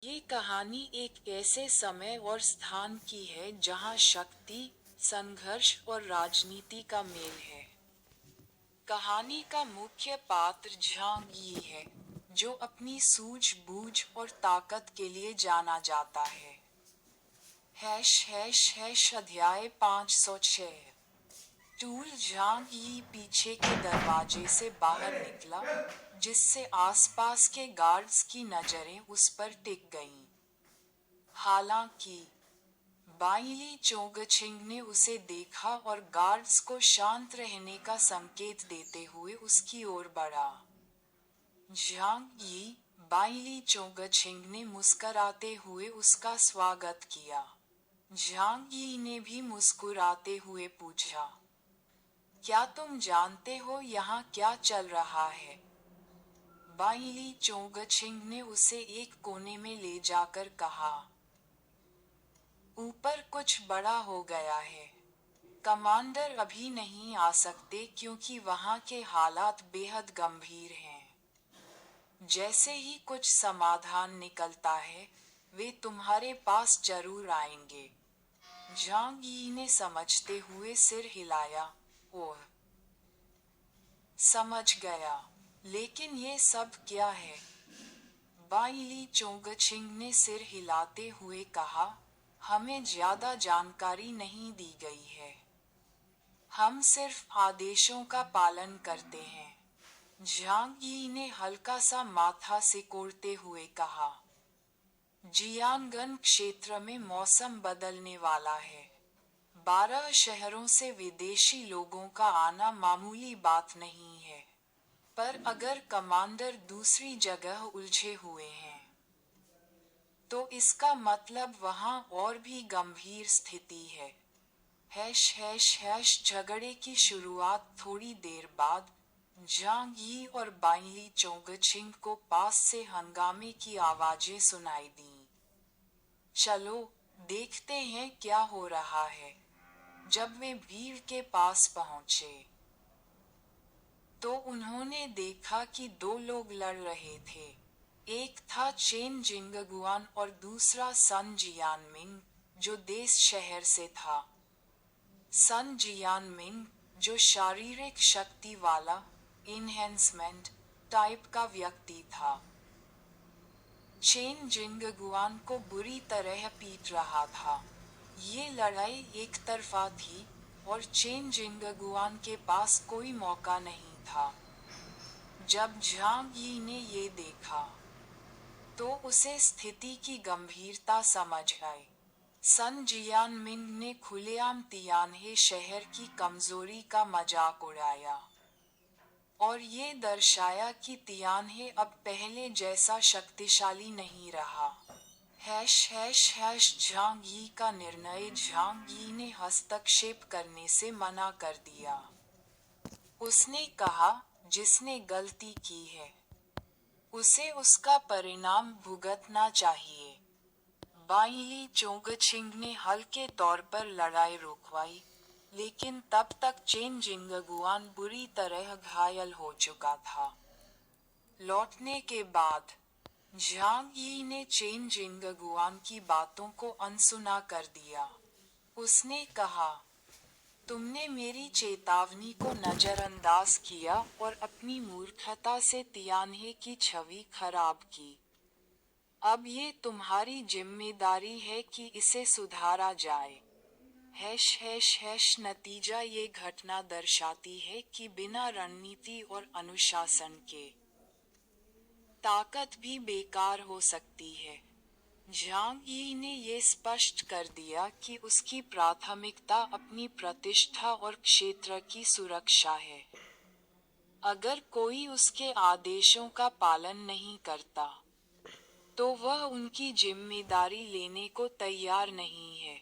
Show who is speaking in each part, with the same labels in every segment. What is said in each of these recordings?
Speaker 1: ये कहानी एक ऐसे समय और स्थान की है जहाँ शक्ति, संघर्ष और राजनीति का मेल है। कहानी का मुख्य पात्र झांग यी है, जो अपनी सूझबूझ और ताकत के लिए जाना जाता है। अध्याय 506। टूल झांग यी पीछे के दरवाजे से बाहर निकला, जिससे आसपास के गार्ड्स की नजरें उस पर टिक गईं। हालांकि बाइली चोंगछिंग ने उसे देखा और गार्ड्स को शांत रहने का संकेत देते हुए उसकी ओर बढ़ा। झांग यी, बाइली चोंगछिंग ने मुस्कराते हुए उसका स्वागत किया। झांग यी ने भी मुस्कुराते हुए पूछा, क्या तुम जानते हो यहाँ क्या चल रहा है? बाइली चोंगछिंग ने उसे एक कोने में ले जाकर कहा, ऊपर कुछ बड़ा हो गया है। कमांडर अभी नहीं आ सकते क्योंकि वहाँ के हालात बेहद गंभीर हैं। जैसे ही कुछ समाधान निकलता है, वे तुम्हारे पास जरूर आएंगे। झांग यी ने समझते हुए सिर हिलाया, ओह, समझ गया। लेकिन ये सब क्या है? बाइली चोंगछिंग ने सिर हिलाते हुए कहा, हमें ज्यादा जानकारी नहीं दी गई है। हम सिर्फ आदेशों का पालन करते हैं। झांग यी ने हल्का सा माथा सिकोड़ते हुए कहा, जियानगन क्षेत्र में मौसम बदलने वाला है। 12 शहरों से विदेशी लोगों का आना मामूली बात नहीं है। पर अगर कमांडर दूसरी जगह उलझे हुए हैं, तो इसका मतलब वहाँ और भी गंभीर स्थिति है। झगड़े की शुरुआत थोड़ी देर बाद, झांग यी और बाइली चोंगछिंग को पास से हंगामे की आवाजें सुनाई दीं। चलो, देखते हैं क्या हो रहा है। जब वे भीड़ के पास पहुंचे, तो उन्होंने देखा कि 2 लोग लड़ रहे थे। एक था चेन जिंगगुआन और दूसरा सन जियानमिंग, जो देश शहर से था। सन जियानमिंग, जो शारीरिक शक्ति वाला, इनहेंसमेंट टाइप का व्यक्ति था, चेन जिंगगुआन को बुरी तरह पीट रहा था। ये लड़ाई एक तरफा थी, और चेन जिंगगुआन के पास कोई मौका नहीं था। जब झांग यी ने ये देखा, तो उसे स्थिति की गंभीरता समझ आई। सन जियानमिंग ने खुलेआम तियानहे शहर की कमजोरी का मजाक उड़ाया, और ये दर्शाया कि तियानहे अब पहले जैसा शक्तिशाली नहीं रहा। झांग यी का निर्णय झांग यी ने हस्तक्षेप करने से मना कर दिया। उसने कहा, जिसने गलती की है, उसे उसका परिणाम भुगतना चाहिए। बाइली चोंगछिंग ने हल्के तौर पर लड़ाई रुकवाई, लेकिन तब तक चेन जिंगगुआन बुरी तरह घायल हो चुका था। लौटने के बाद, झांग यी ने चेन जिंगगुआन की बातों को अनसुना कर दिया। उसने कहा, तुमने मेरी चेतावनी को नजरअंदाज किया और अपनी मूर्खता से तियानहे की छवि खराब की। अब ये तुम्हारी जिम्मेदारी है कि इसे सुधारा जाए। नतीजा ये घटना दर्शाती है कि बिना रणनीति और अनुशासन के, ताकत भी बेकार हो सकती है। झांग यी ने ये स्पष्ट कर दिया कि उसकी प्राथमिकता अपनी प्रतिष्ठा और क्षेत्र की सुरक्षा है। अगर कोई उसके आदेशों का पालन नहीं करता, तो वह उनकी जिम्मेदारी लेने को तैयार नहीं है।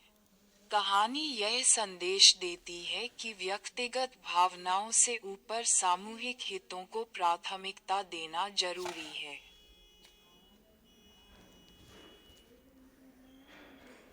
Speaker 1: कहानी यह संदेश देती है कि व्यक्तिगत भावनाओं से ऊपर सामूहिक हितों को प्राथमिकता देना जरूरी है।